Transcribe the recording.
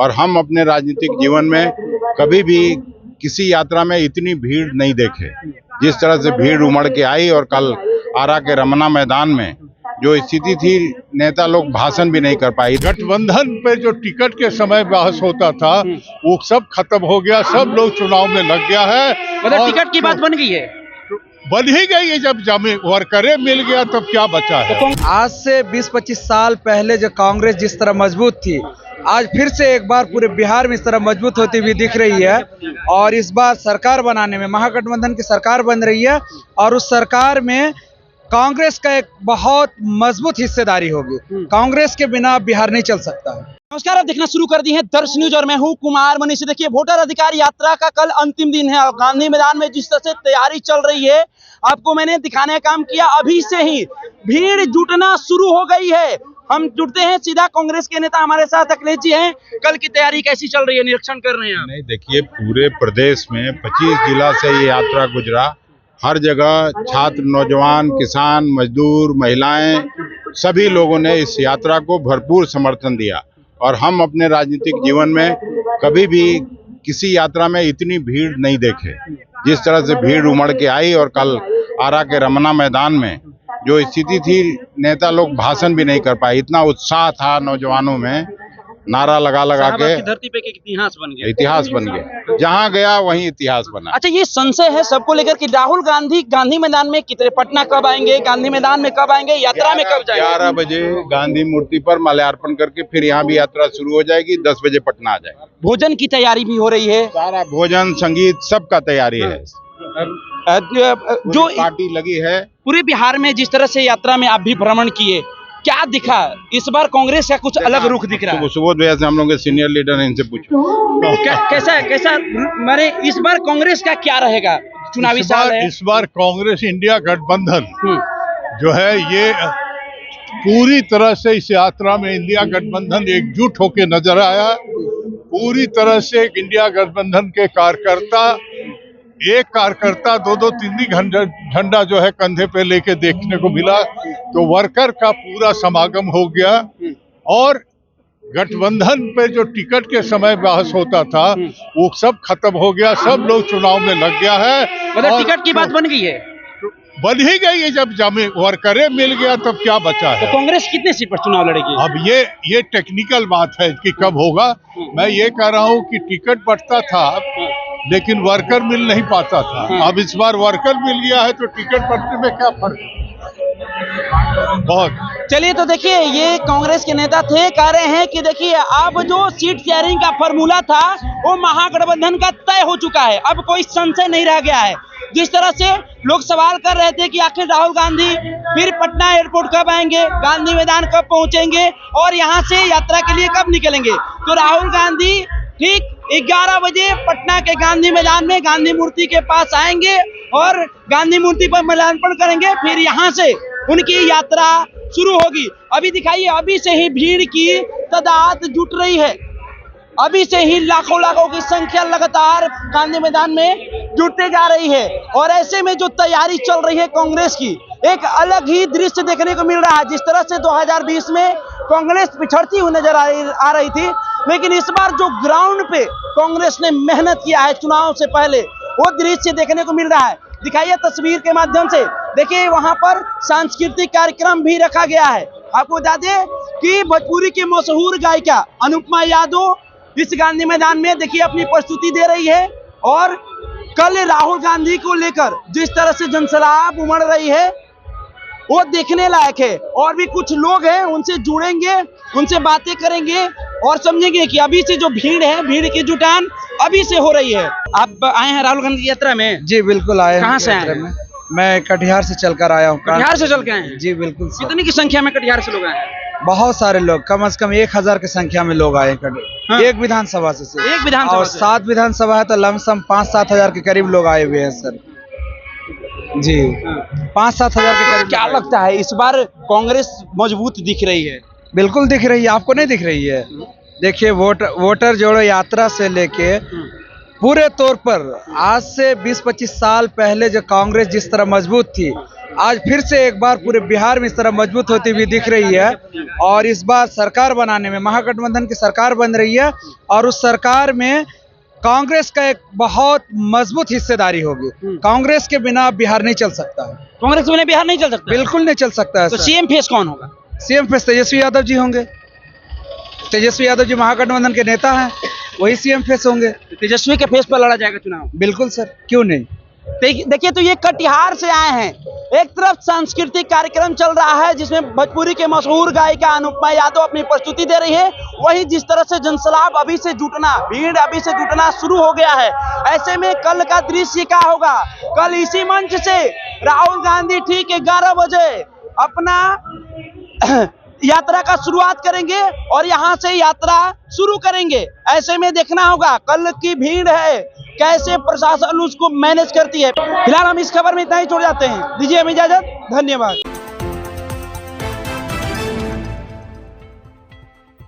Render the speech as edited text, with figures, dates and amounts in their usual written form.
और हम अपने राजनीतिक जीवन में कभी भी किसी यात्रा में इतनी भीड़ नहीं देखे। जिस तरह से भीड़ उमड़ के आई और कल आरा के रमना मैदान में जो स्थिति थी, नेता लोग भाषण भी नहीं कर पाए। गठबंधन पे जो टिकट के समय बहस होता था वो सब खत्म हो गया, सब लोग चुनाव में लग गया है। मतलब टिकट की बात बन गई है, बन ही गई है। जब जमीन वर्करे मिल गया तब क्या बचा है। आज से 20-25 साल पहले जो कांग्रेस जिस तरह मजबूत थी, आज फिर से एक बार पूरे बिहार में इस तरह मजबूत होती हुई दिख रही है। और इस बार सरकार बनाने में महागठबंधन की सरकार बन रही है और उस सरकार में कांग्रेस का एक बहुत मजबूत हिस्सेदारी होगी। कांग्रेस के बिना बिहार नहीं चल सकता है। नमस्कार, आप देखना शुरू कर दी है दर्श न्यूज और मैं हूं कुमार मनीष। देखिए, वोटर अधिकार यात्रा का कल अंतिम दिन है और गांधी मैदान में जिस तरह से तैयारी चल रही है, आपको मैंने दिखाने का काम किया। अभी से ही भीड़ जुटना शुरू हो गई है। हम जुटते हैं सीधा, कांग्रेस के नेता हमारे साथ अखिलेश जी हैं। कल की तैयारी कैसी चल रही है, निरीक्षण कर रहे हैं आप? नहीं, देखिए, पूरे प्रदेश में 25 जिला से ये यात्रा गुजरा। हर जगह छात्र, नौजवान, किसान, मजदूर, महिलाएं, सभी लोगों ने इस यात्रा को भरपूर समर्थन दिया। और हम अपने राजनीतिक जीवन में कभी भी किसी यात्रा में इतनी भीड़ नहीं देखे। जिस तरह से भीड़ उमड़ के आई और कल आरा के रमना मैदान में जो स्थिति थी, नेता लोग भाषण भी नहीं कर पाए। इतना उत्साह था नौजवानों में, नारा लगा के धरती पे एक इतिहास बन गया। इतिहास बन गया, जहां गया वहीं इतिहास बना। अच्छा, ये संशय है सबको लेकर कि राहुल गांधी गांधी मैदान में कितने, पटना कब आएंगे, गांधी मैदान में कब आएंगे, यात्रा में कब जाएंगे? 11 बजे गांधी मूर्ति पर माल्यार्पण करके फिर यहाँ भी यात्रा शुरू हो जाएगी। 10 बजे पटना आ जाएगा। भोजन की तैयारी भी हो रही है, सारा भोजन, संगीत, सबका तैयारी है। जो पार्टी लगी है पूरे बिहार में। जिस तरह से यात्रा में आप भी भ्रमण किए, क्या दिखा इस बार? कांग्रेस का कुछ अलग रुख दिख रहा है। सुबोध भैया से, हम लोग के सीनियर लीडर हैं, इनसे पूछो कैसा मैंने इस बार कांग्रेस का क्या रहेगा? चुनावी साल है इस बार कांग्रेस इंडिया गठबंधन जो है ये पूरी तरह से इस यात्रा में इंडिया गठबंधन एकजुट होकर नजर आया। पूरी तरह से इंडिया गठबंधन के कार्यकर्ता, एक कार्यकर्ता 2-3 झंडा जो है कंधे पे लेके देखने को मिला। तो वर्कर का पूरा समागम हो गया। और गठबंधन पे जो टिकट के समय बहस होता था वो सब खत्म हो गया, सब लोग चुनाव में लग गया है। मतलब टिकट की बात बन गई है, बन ही गई है। जब जमीन वर्करे मिल गया तब क्या बचा है। तो कांग्रेस कितने सीट पर चुनाव लड़ेगी? अब ये टेक्निकल बात है कि कब होगा। मैं ये कह रहा हूँ कि टिकट बढ़ता था लेकिन वर्कर मिल नहीं पाता था। अब इस बार वर्कर मिल गया है तो टिकट बढ़ने में क्या फर्क है? बहुत। चलिए, तो देखिए, ये कांग्रेस के नेता थे, कह रहे हैं कि देखिए अब जो सीट शेयरिंग का फॉर्मूला था वो महागठबंधन का तय हो चुका है। अब कोई संशय नहीं रह गया है। जिस तरह से लोग सवाल कर रहे थे कि आखिर राहुल गांधी फिर पटना एयरपोर्ट कब आएंगे, गांधी मैदान कब पहुंचेंगे और यहाँ से यात्रा के लिए कब निकलेंगे, तो राहुल गांधी ठीक 11 बजे पटना के गांधी मैदान में गांधी मूर्ति के पास आएंगे और गांधी मूर्ति पर माल्यार्पण करेंगे। फिर यहाँ से उनकी यात्रा शुरू होगी। अभी दिखाइए, अभी से ही भीड़ की तादाद जुट रही है। अभी से ही लाखों की संख्या लगातार गांधी मैदान में जुटते जा रही है। और ऐसे में जो तैयारी चल रही है कांग्रेस की, एक अलग ही दृश्य देखने को मिल रहा है। जिस तरह से 2020 में कांग्रेस पिछड़ती हुई नजर आ रही थी, लेकिन इस बार जो ग्राउंड पे कांग्रेस ने मेहनत किया है चुनाव से पहले, वो दृश्य देखने को मिल रहा है। दिखाइए तस्वीर के माध्यम से। देखिए, वहां पर सांस्कृतिक कार्यक्रम भी रखा गया है। आपको बता दें कि भोजपुरी की मशहूर गायिका अनुपमा यादव इस गांधी मैदान में देखिए अपनी प्रस्तुति दे रही है। और कल राहुल गांधी को लेकर जिस तरह से जनसलाब उमड़ रही है वो देखने लायक है। और भी कुछ लोग हैं, उनसे जुड़ेंगे, उनसे बातें करेंगे और समझेंगे कि अभी से जो भीड़ है, भीड़ की जुटान अभी से हो रही है। आप आए हैं राहुल गांधी की यात्रा में? जी बिल्कुल आए। कहाँ से आए? मैं कटिहार से चलकर आया हूँ। कटिहार से चल के आए हैं? जी बिल्कुल। कितनी की संख्या में कटिहार से लोग आए हैं? बहुत सारे लोग, कम से कम 1000 की संख्या में लोग आए। हाँ? एक विधानसभा से एक विधानसभा और 7 विधानसभा है तो लमसम 5-7 हजार के करीब लोग आए हुए हैं सर जी। 5-7 हजार के करीब। क्या लगता है इस बार कांग्रेस मजबूत दिख रही है? बिल्कुल दिख रही है। आपको नहीं दिख रही है? देखिए, वोटर जोड़ो यात्रा से लेके पूरे तौर पर आज से 20-25 साल पहले जो कांग्रेस जिस तरह मजबूत थी, आज फिर से एक बार पूरे बिहार में इस तरह मजबूत होती हुई दिख रही है। और इस बार सरकार बनाने में महागठबंधन की सरकार बन रही है और उस सरकार में कांग्रेस का एक बहुत मजबूत हिस्सेदारी होगी। कांग्रेस के बिना बिहार नहीं चल सकता है। कांग्रेस के बिना बिहार नहीं चल सकता, बिल्कुल नहीं चल सकता है तो सर। सीएम फेस कौन होगा? सीएम फेस तेजस्वी यादव जी होंगे। तेजस्वी यादव जी महागठबंधन के नेता हैं, वही सीएम फेस होंगे। तेजस्वी के फेस पर लड़ा जाएगा चुनाव? बिल्कुल सर, क्यों नहीं। देखिए, तो ये कटिहार से आए हैं। एक तरफ सांस्कृतिक कार्यक्रम चल रहा है जिसमें भोजपुरी के मशहूर गायिका अनुपमा यादव अपनी प्रस्तुति दे रही है, वहीं जिस तरह से जनसलाब अभी से जुटना, भीड़ अभी से जुटना शुरू हो गया है। ऐसे में कल का दृश्य क्या होगा? कल इसी मंच से राहुल गांधी ठीक 11 बजे अपना यात्रा का शुरुआत करेंगे और यहां से यात्रा शुरू करेंगे। ऐसे में देखना होगा कल की भीड़ है कैसे प्रशासन उसको मैनेज करती है। फिलहाल हम इस खबर में इतना ही छोड़ जाते हैं। दीजिए हमें इजाजत, धन्यवाद।